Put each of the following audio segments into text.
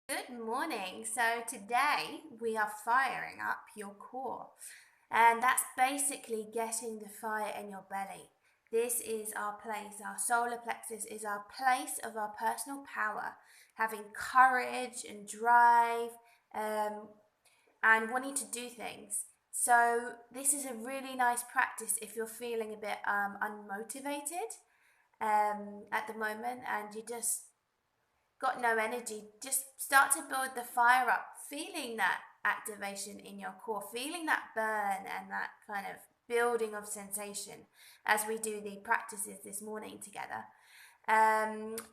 Good morning. So today we are firing up your core, and that's basically getting the fire in your belly. This is our place. Our solar plexus is our place of our personal power, having courage and drive, um, and wanting to do things. So this is a really nice practice if you're feeling a bit unmotivated at the moment, and you just got no energy, just start to build the fire up, feeling that activation in your core, feeling that burn and that kind of building of sensation as we do the practices this morning together.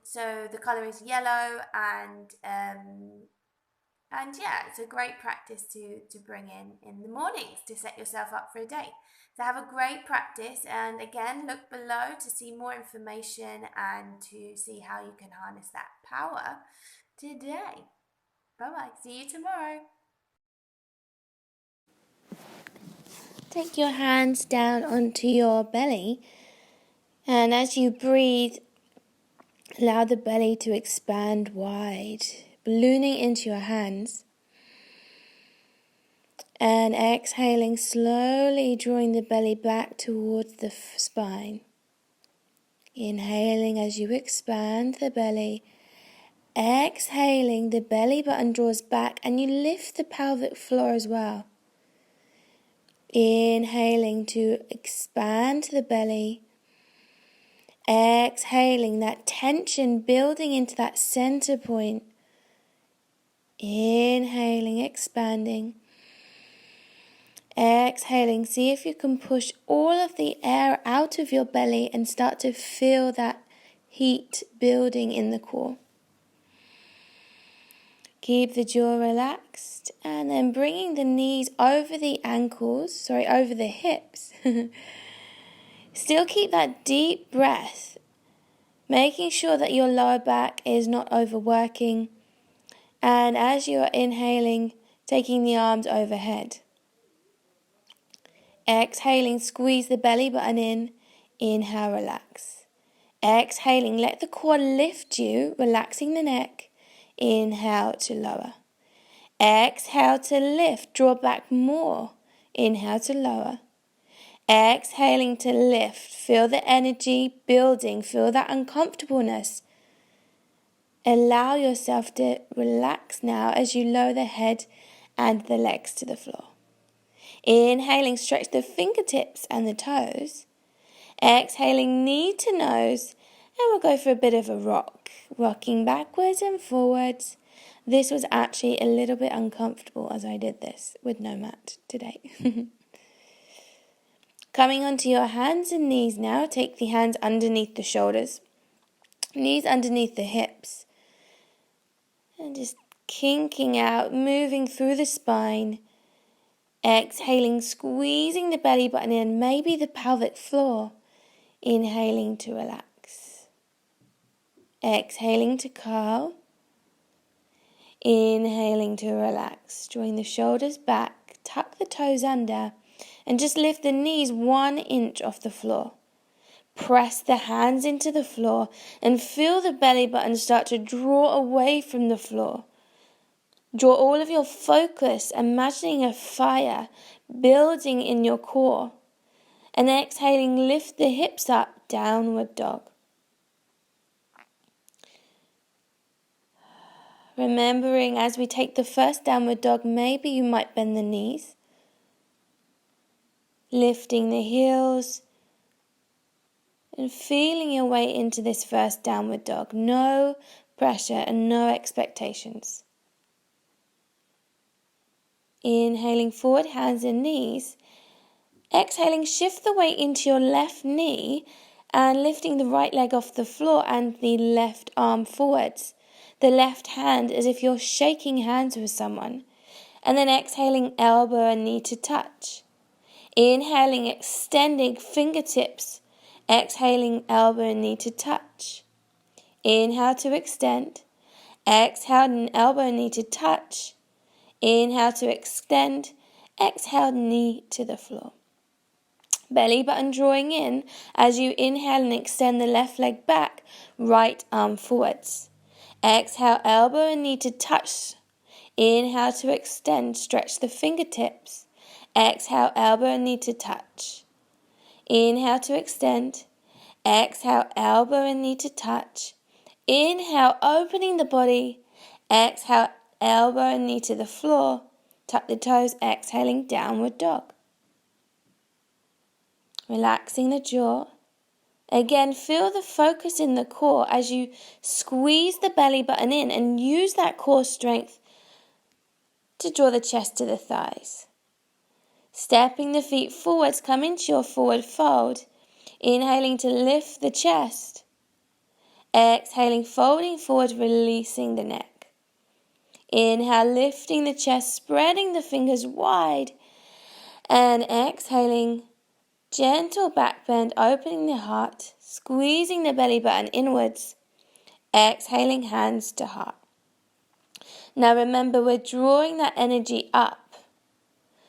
So the color is yellow, and yeah, it's a great practice to bring in the mornings to set yourself up for a day. So have a great practice, and again, look below to see more information and to see how you can harness that power today. Bye bye. See you tomorrow. Take your hands down onto your belly, and as you breathe, allow the belly to expand wide, ballooning into your hands. And exhaling, slowly drawing the belly back towards the spine. Inhaling as you expand the belly. Exhaling, the belly button draws back and you lift the pelvic floor as well. Inhaling to expand the belly. Exhaling, that tension building into that center point. Inhaling, expanding. Exhaling, see if you can push all of the air out of your belly and start to feel that heat building in the core. Keep the jaw relaxed and then bringing the knees over the over the hips. Still keep that deep breath, making sure that your lower back is not overworking. And as you are inhaling, taking the arms overhead. Exhaling, squeeze the belly button in. Inhale, relax. Exhaling, let the core lift you, relaxing the neck. Inhale to lower. Exhale to lift, draw back more. Inhale to lower. Exhaling to lift, feel the energy building, feel that uncomfortableness. Allow yourself to relax now as you lower the head and the legs to the floor. Inhaling, stretch the fingertips and the toes. Exhaling, knee to nose. And we'll go for a bit of a rock. Rocking backwards and forwards. This was actually a little bit uncomfortable as I did this with no mat today. Coming onto your hands and knees now. Take the hands underneath the shoulders. Knees underneath the hips. And just kinking out, moving through the spine. Exhaling, squeezing the belly button in, maybe the pelvic floor. Inhaling to relax. Exhaling to curl. Inhaling to relax. Drawing the shoulders back, tuck the toes under, and just lift the knees 1 inch off the floor. Press the hands into the floor and feel the belly button start to draw away from the floor. Draw all of your focus, imagining a fire building in your core. And exhaling, lift the hips up, downward dog. Remembering as we take the first downward dog, maybe you might bend the knees. Lifting the heels. And feeling your way into this first downward dog. No pressure and no expectations. Inhaling forward, hands and knees. Exhaling, shift the weight into your left knee and lifting the right leg off the floor and the left arm forwards. The left hand as if you're shaking hands with someone. And then exhaling, elbow and knee to touch. Inhaling, extending fingertips. Exhaling, elbow and knee to touch. Inhale to extend. Exhale, and elbow and knee to touch. Inhale to extend. Exhale, knee to the floor. Belly button drawing in as you inhale and extend the left leg back, right arm forwards. Exhale, elbow and knee to touch. Inhale to extend, stretch the fingertips. Exhale, elbow and knee to touch. Inhale to extend. Exhale, elbow and knee to touch. Inhale, opening the body. Exhale, elbow and knee to the floor. Tuck the toes, exhaling, downward dog. Relaxing the jaw. Again, feel the focus in the core as you squeeze the belly button in and use that core strength to draw the chest to the thighs. Stepping the feet forwards, come into your forward fold. Inhaling to lift the chest. Exhaling, folding forward, releasing the neck. Inhale, lifting the chest, spreading the fingers wide. And exhaling, gentle back bend, opening the heart, squeezing the belly button inwards. Exhaling, hands to heart. Now remember, we're drawing that energy up.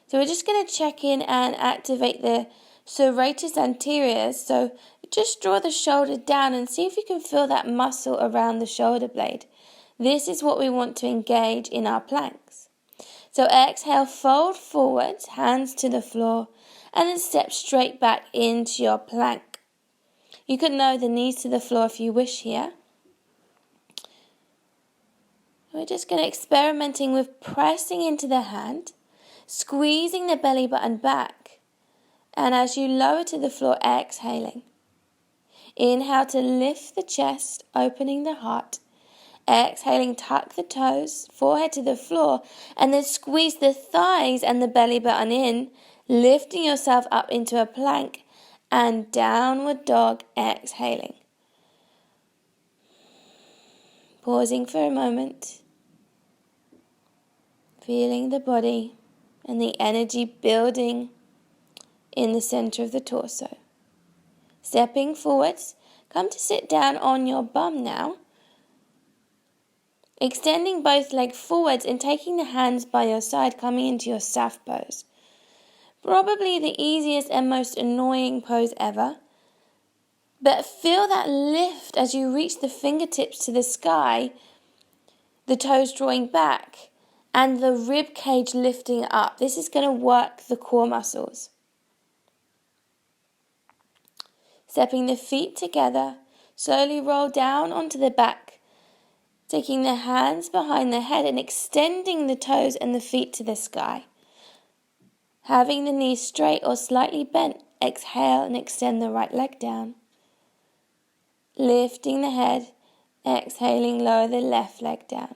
So we're just going to check in and activate the serratus anterior. So just draw the shoulder down and see if you can feel that muscle around the shoulder blade. This is what we want to engage in our planks. So exhale, fold forwards, hands to the floor, and then step straight back into your plank. You can lower the knees to the floor if you wish here. We're just going to experimenting with pressing into the hand, squeezing the belly button back, and as you lower to the floor, exhaling. Inhale to lift the chest, opening the heart. Exhaling, tuck the toes, forehead to the floor, and then squeeze the thighs and the belly button in, lifting yourself up into a plank and downward dog, exhaling. Pausing for a moment, feeling the body and the energy building in the center of the torso. Stepping forwards, come to sit down on your bum now. Extending both legs forwards and taking the hands by your side, coming into your saff pose. Probably the easiest and most annoying pose ever. But feel that lift as you reach the fingertips to the sky, the toes drawing back, and the rib cage lifting up. This is going to work the core muscles. Stepping the feet together, slowly roll down onto the back, taking the hands behind the head and extending the toes and the feet to the sky. Having the knees straight or slightly bent, exhale and extend the right leg down. Lifting the head, exhaling, lower the left leg down.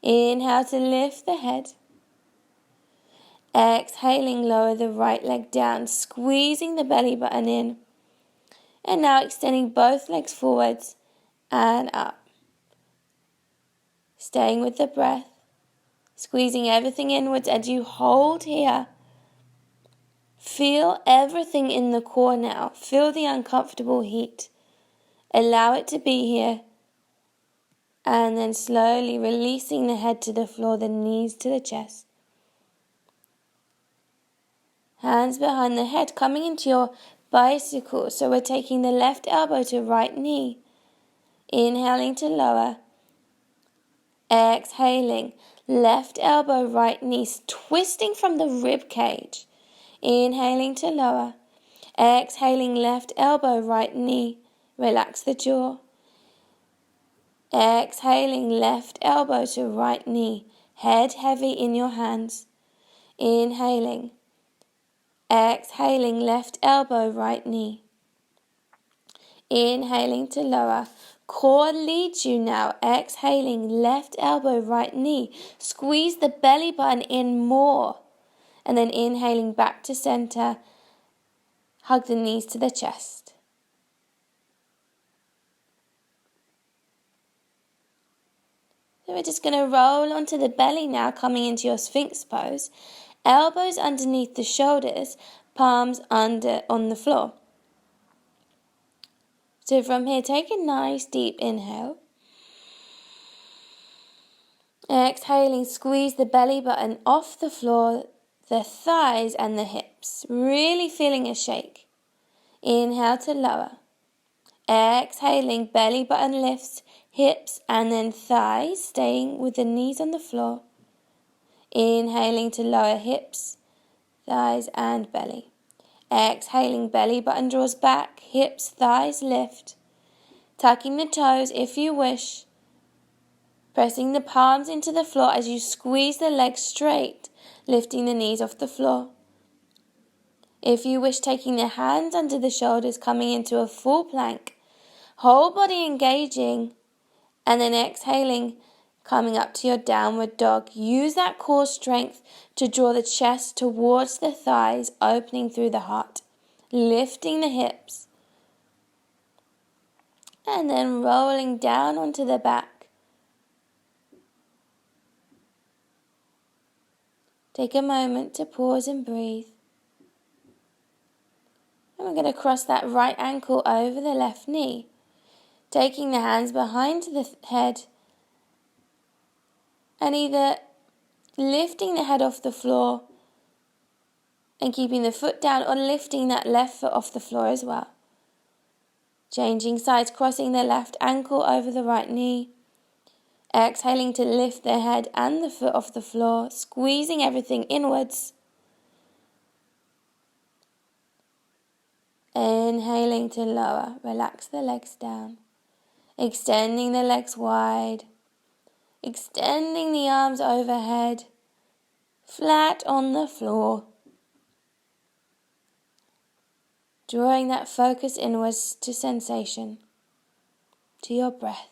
Inhale to lift the head. Exhaling, lower the right leg down, squeezing the belly button in. And now extending both legs forwards and up. Staying with the breath, squeezing everything inwards as you hold here. Feel everything in the core now. Feel the uncomfortable heat. Allow it to be here. And then slowly releasing the head to the floor, the knees to the chest. Hands behind the head, coming into your bicycle. So we're taking the left elbow to right knee. Inhaling to lower. Exhaling. Left elbow, right knee, twisting from the rib cage. Inhaling to lower. Exhaling, left elbow, right knee. Relax the jaw. Exhaling, left elbow to right knee. Head heavy in your hands. Inhaling. Exhaling, left elbow, right knee. Inhaling to lower. Core leads you now. Exhaling, left elbow, right knee. Squeeze the belly button in more. And then inhaling back to center. Hug the knees to the chest. So we're just going to roll onto the belly now, coming into your Sphinx pose. Elbows underneath the shoulders, palms under on the floor. So from here, take a nice deep inhale. Exhaling, squeeze the belly button off the floor, the thighs and the hips. Really feeling a shake. Inhale to lower. Exhaling, belly button lifts, hips and then thighs, staying with the knees on the floor. Inhaling to lower hips, thighs and belly. Exhaling, belly button draws back, hips, thighs lift. Tucking the toes if you wish. Pressing the palms into the floor as you squeeze the legs straight, lifting the knees off the floor. If you wish, taking the hands under the shoulders, coming into a full plank. Whole body engaging, and then exhaling, coming up to your downward dog. Use that core strength to draw the chest towards the thighs, opening through the heart, lifting the hips, and then rolling down onto the back. Take a moment to pause and breathe. And we're going to cross that right ankle over the left knee, taking the hands behind the head and either lifting the head off the floor and keeping the foot down, or lifting that left foot off the floor as well. Changing sides, crossing the left ankle over the right knee. Exhaling to lift the head and the foot off the floor, squeezing everything inwards. Inhaling to lower, relax the legs down. Extending the legs wide. Extending the arms overhead, flat on the floor. Drawing that focus inwards to sensation, to your breath.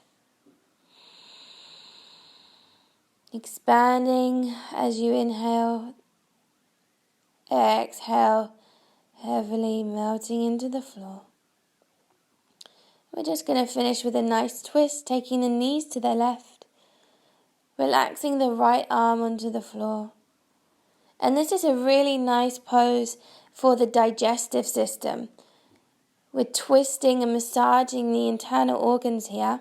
Expanding as you inhale, exhale, heavily melting into the floor. We're just going to finish with a nice twist, taking the knees to the left, relaxing the right arm onto the floor. And this is a really nice pose for the digestive system. We're twisting and massaging the internal organs here.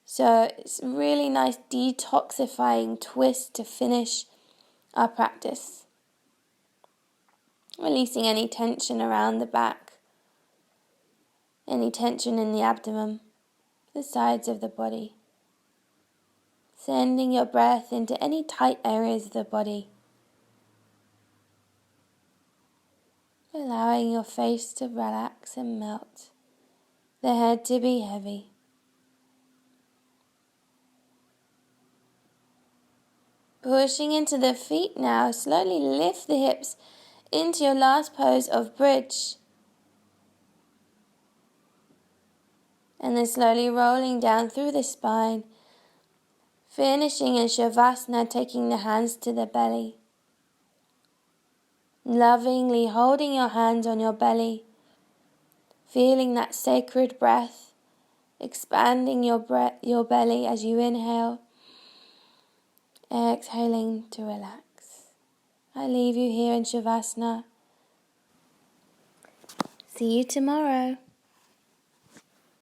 So it's a really nice detoxifying twist to finish our practice. Releasing any tension around the back, any tension in the abdomen, the sides of the body. Sending your breath into any tight areas of the body. Allowing your face to relax and melt, the head to be heavy. Pushing into the feet now, slowly lift the hips into your last pose of bridge. And then slowly rolling down through the spine, finishing in Shavasana, taking the hands to the belly. Lovingly holding your hands on your belly, feeling that sacred breath, expanding your belly as you inhale, exhaling to relax. I leave you here in Shavasana. See you tomorrow.